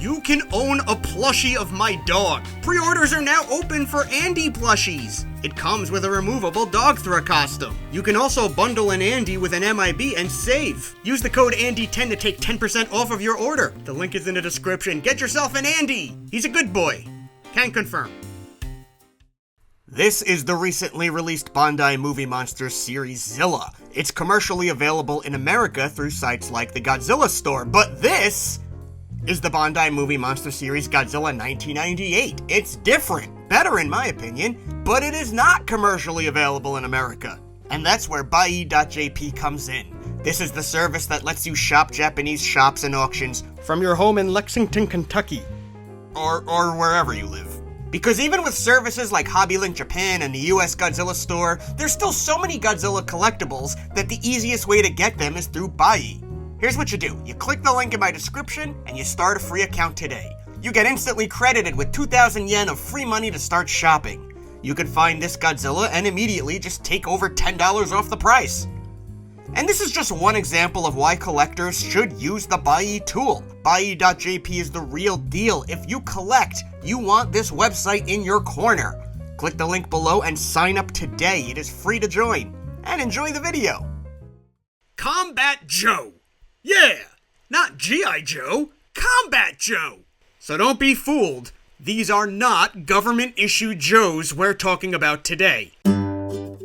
You can own a plushie of my dog. Pre-orders are now open for Andy plushies. It comes with a removable dog throw costume. You can also bundle an Andy with an MIB and save. Use the code ANDY10 to take 10% off of your order. The link is in the description. Get yourself an Andy. He's a good boy. Can confirm. This is the recently released Bandai Movie Monsters series Zilla. It's commercially available in America through sites like the Godzilla store, but this is the Bandai Movie Monster Series Godzilla 1998. It's different, better in my opinion, but it is not commercially available in America. And that's where Bai.jp comes in. This is the service that lets you shop Japanese shops and auctions from your home in Lexington, Kentucky. Or wherever you live. Because even with services like HobbyLink Japan and the US Godzilla store, there's still so many Godzilla collectibles that the easiest way to get them is through Bai. Here's what you do. You click the link in my description, and you start a free account today. You get instantly credited with 2,000 yen of free money to start shopping. You can find this Godzilla and immediately just take over $10 off the price. And this is just one example of why collectors should use the Bai tool. Bai.jp is the real deal. If you collect, you want this website in your corner. Click the link below and sign up today. It is free to join. And enjoy the video. Combat Joe. Yeah, not G.I. Joe, Combat Joe. So don't be fooled. These are not government-issued Joes we're talking about today.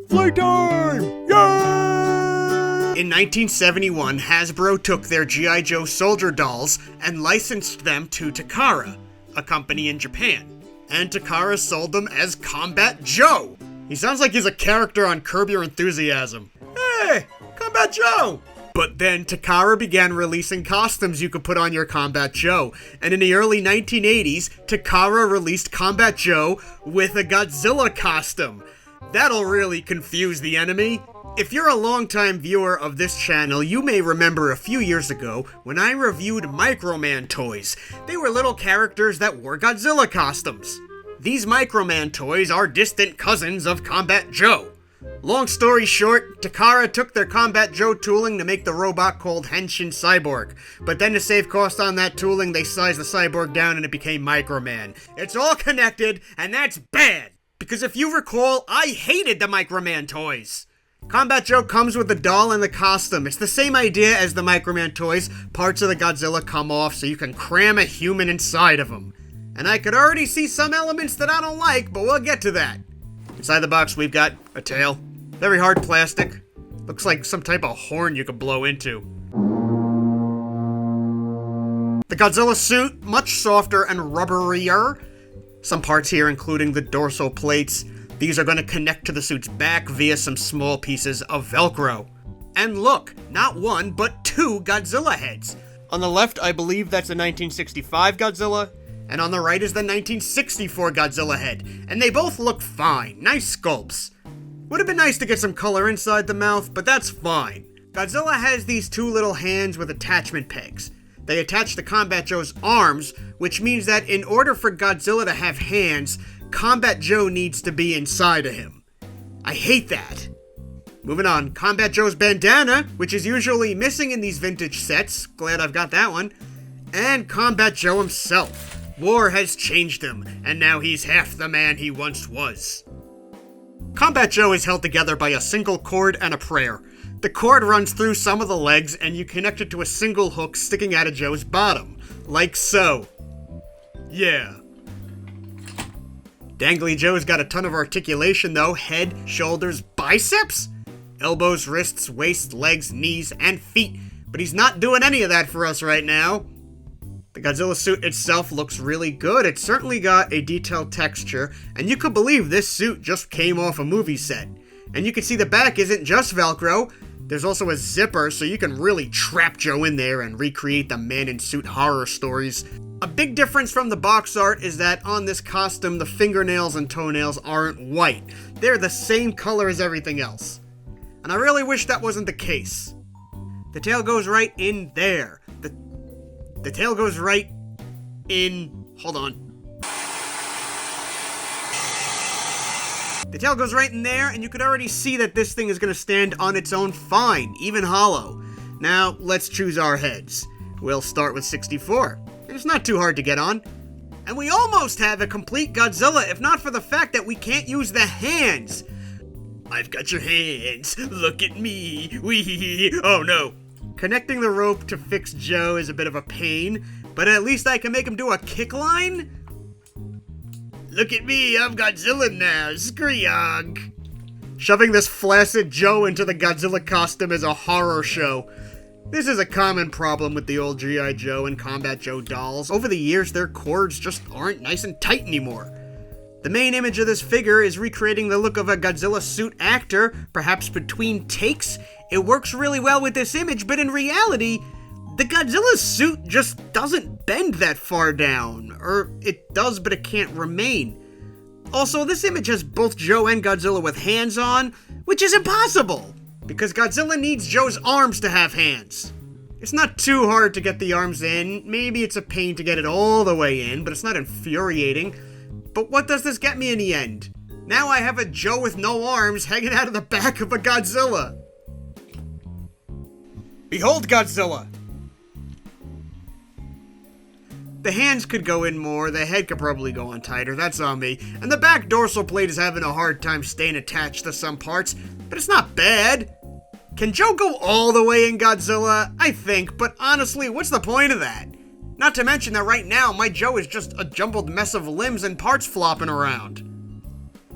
Playtime! Yay! In 1971, Hasbro took their G.I. Joe soldier dolls and licensed them to Takara, a company in Japan. And Takara sold them as Combat Joe. He sounds like he's a character on Curb Your Enthusiasm. Hey, Combat Joe! But then Takara began releasing costumes you could put on your Combat Joe, and in the early 1980s, Takara released Combat Joe with a Godzilla costume. That'll really confuse the enemy. If you're a longtime viewer of this channel, you may remember a few years ago when I reviewed Microman toys. They were little characters that wore Godzilla costumes. These Microman toys are distant cousins of Combat Joe. Long story short, Takara took their Combat Joe tooling to make the robot called Henshin Cyborg. But then to save cost on that tooling, they sized the cyborg down and it became Microman. It's all connected, and that's bad! Because if you recall, I hated the Microman toys. Combat Joe comes with the doll and the costume. It's the same idea as the Microman toys. Parts of the Godzilla come off so you can cram a human inside of them. And I could already see some elements that I don't like, but we'll get to that. Inside the box, we've got a tail. Very hard plastic. Looks like some type of horn you could blow into. The Godzilla suit, much softer and rubberier. Some parts here including the dorsal plates. These are going to connect to the suit's back via some small pieces of Velcro. And look, not one, but two Godzilla heads. On the left, I believe that's a 1965 Godzilla. And on the right is the 1964 Godzilla head. And they both look fine. Nice sculpts. Would have been nice to get some color inside the mouth, but that's fine. Godzilla has these two little hands with attachment pegs. They attach to Combat Joe's arms, which means that in order for Godzilla to have hands, Combat Joe needs to be inside of him. I hate that. Moving on, Combat Joe's bandana, which is usually missing in these vintage sets. Glad I've got that one. And Combat Joe himself. War has changed him, and now he's half the man he once was. Combat Joe is held together by a single cord and a prayer. The cord runs through some of the legs, and you connect it to a single hook sticking out of Joe's bottom. Like so. Yeah. Dangly Joe's got a ton of articulation though. Head, shoulders, biceps? Elbows, wrists, waist, legs, knees, and feet. But he's not doing any of that for us right now. The Godzilla suit itself looks really good. It's certainly got a detailed texture, and you could believe this suit just came off a movie set. And you can see the back isn't just Velcro. There's also a zipper, so you can really trap Joe in there and recreate the man-in-suit horror stories. A big difference from the box art is that on this costume, the fingernails and toenails aren't white. They're the same color as everything else. And I really wish that wasn't the case. The tail goes right in there. The tail goes right in... Hold on. The tail goes right in there, and you could already see that this thing is going to stand on its own fine, even hollow. Now, let's choose our heads. We'll start with 64. It's not too hard to get on. And we almost have a complete Godzilla, if not for the fact that we can't use the hands. I've got your hands, look at me, wee, oh no. Connecting the rope to fix Joe is a bit of a pain, but at least I can make him do a kick line? Look at me, I'm Godzilla now, Screog. Shoving this flaccid Joe into the Godzilla costume is a horror show. This is a common problem with the old G.I. Joe and Combat Joe dolls. Over the years, their cords just aren't nice and tight anymore. The main image of this figure is recreating the look of a Godzilla suit actor, perhaps between takes. It works really well with this image, but in reality, the Godzilla suit just doesn't bend that far down. Or it does, but it can't remain. Also, this image has both Joe and Godzilla with hands on, which is impossible, because Godzilla needs Joe's arms to have hands. It's not too hard to get the arms in. Maybe it's a pain to get it all the way in, but it's not infuriating. But what does this get me in the end? Now I have a Joe with no arms hanging out of the back of a Godzilla. Behold Godzilla! The hands could go in more, the head could probably go on tighter, that's on me. And the back dorsal plate is having a hard time staying attached to some parts, but it's not bad. Can Joe go all the way in Godzilla? I think, but honestly, what's the point of that? Not to mention that right now, my Joe is just a jumbled mess of limbs and parts flopping around.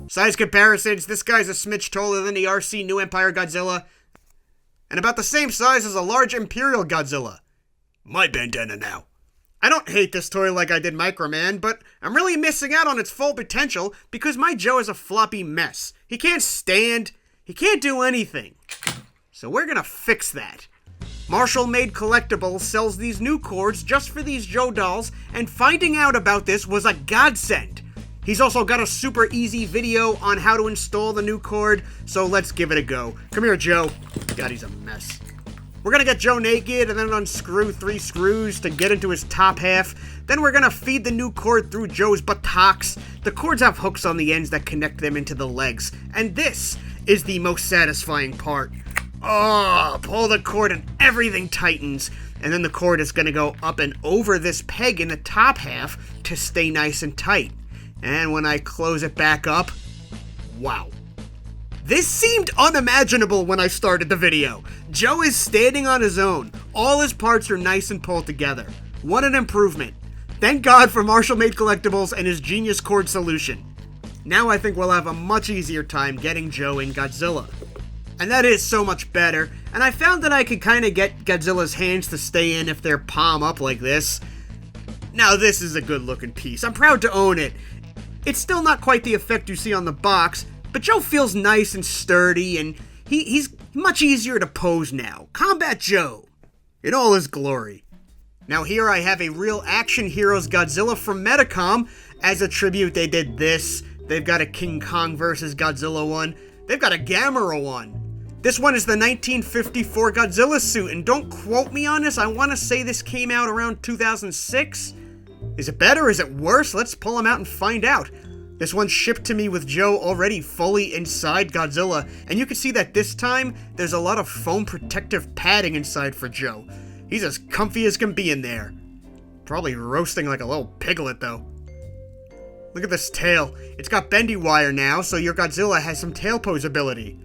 Size comparisons, this guy's a smidge taller than the RC New Empire Godzilla, and about the same size as a large Imperial Godzilla. My bandana now. I don't hate this toy like I did Microman, but I'm really missing out on its full potential because my Joe is a floppy mess. He can't stand, he can't do anything. So we're gonna fix that. Marshall Made Collectibles sells these new cords just for these Joe dolls, and finding out about this was a godsend. He's also got a super easy video on how to install the new cord, so let's give it a go. Come here, Joe. God, he's a mess. We're gonna get Joe naked and then unscrew 3 screws to get into his top half. Then we're gonna feed the new cord through Joe's buttocks. The cords have hooks on the ends that connect them into the legs. And this is the most satisfying part. Oh, pull the cord and everything tightens. And then the cord is gonna go up and over this peg in the top half to stay nice and tight. And when I close it back up, wow. This seemed unimaginable when I started the video. Joe is standing on his own. All his parts are nice and pulled together. What an improvement. Thank God for Marshall Made Collectibles and his genius cord solution. Now I think we'll have a much easier time getting Joe in Godzilla. And that is so much better, and I found that I could kind of get Godzilla's hands to stay in if they're palm up like this. Now this is a good looking piece. I'm proud to own it. It's still not quite the effect you see on the box, but Joe feels nice and sturdy, and he's much easier to pose now. Combat Joe, in all his glory. Now here I have a Real Action Heroes Godzilla from Medicom. As a tribute, they did this. They've got a King Kong vs. Godzilla one. They've got a Gamera one. This one is the 1954 Godzilla suit, and don't quote me on this, I want to say this came out around 2006? Is it better? Is it worse? Let's pull them out and find out. This one shipped to me with Joe already fully inside Godzilla, and you can see that this time, there's a lot of foam protective padding inside for Joe. He's as comfy as can be in there. Probably roasting like a little piglet, though. Look at this tail. It's got bendy wire now, so your Godzilla has some tail pose ability.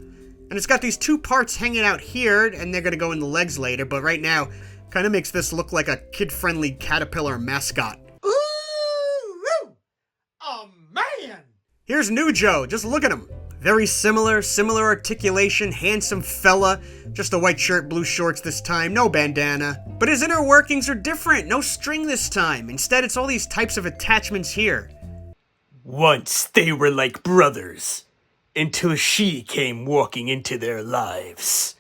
And it's got these 2 parts hanging out here, and they're gonna go in the legs later, but right now, kind of makes this look like a kid-friendly caterpillar mascot. Ooh! Oh, man! Here's new Joe, just look at him. Very similar articulation, handsome fella. Just a white shirt, blue shorts this time, no bandana. But his inner workings are different, no string this time. Instead, it's all these types of attachments here. Once they were like brothers, until she came walking into their lives.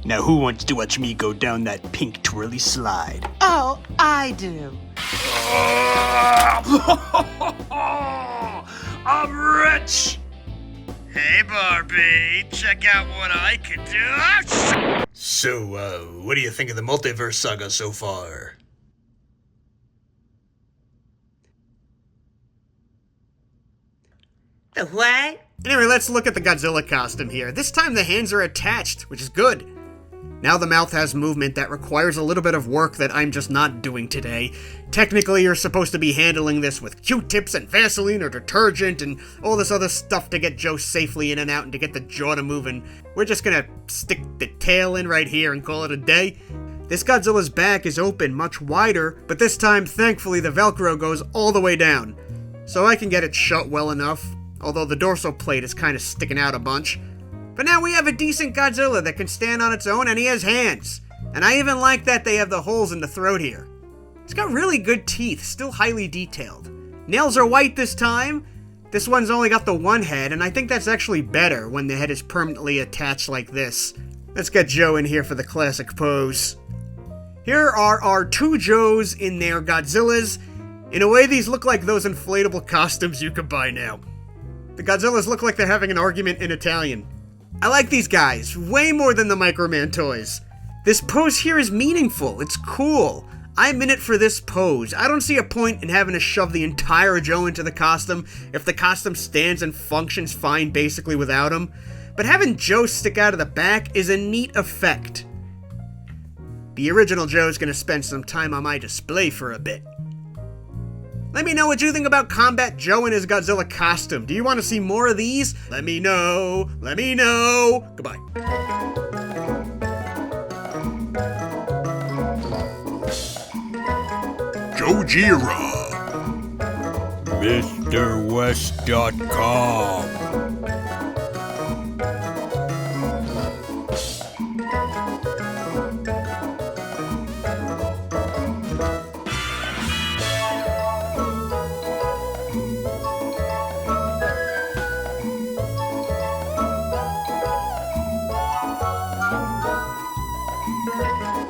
Now who wants to watch me go down that pink twirly slide? Oh, I do. I'm rich! Hey Barbie, check out what I can do. So, what do you think of the multiverse saga so far? The what? Anyway, let's look at the Godzilla costume here. This time the hands are attached, which is good. Now the mouth has movement that requires a little bit of work that I'm just not doing today. Technically, you're supposed to be handling this with Q-tips and Vaseline or detergent and all this other stuff to get Joe safely in and out and to get the jaw to move, and we're just gonna stick the tail in right here and call it a day. This Godzilla's back is open much wider, but this time, thankfully, the Velcro goes all the way down, so I can get it shut well enough, although the dorsal plate is kind of sticking out a bunch. But now we have a decent Godzilla that can stand on its own, and he has hands. And I even like that they have the holes in the throat here. He's got really good teeth, still highly detailed. Nails are white this time. This one's only got the one head, and I think that's actually better when the head is permanently attached like this. Let's get Joe in here for the classic pose. Here are our two Joes in their Godzillas. In a way, these look like those inflatable costumes you could buy now. The Godzillas look like they're having an argument in Italian. I like these guys, way more than the Microman toys. This pose here is meaningful, it's cool. I'm in it for this pose. I don't see a point in having to shove the entire Joe into the costume if the costume stands and functions fine basically without him. But having Joe stick out of the back is a neat effect. The original Joe's gonna spend some time on my display for a bit. Let me know what you think about Combat Joe in his Godzilla costume. Do you want to see more of these? Let me know. Let me know. Goodbye. Jojira. MrWest.com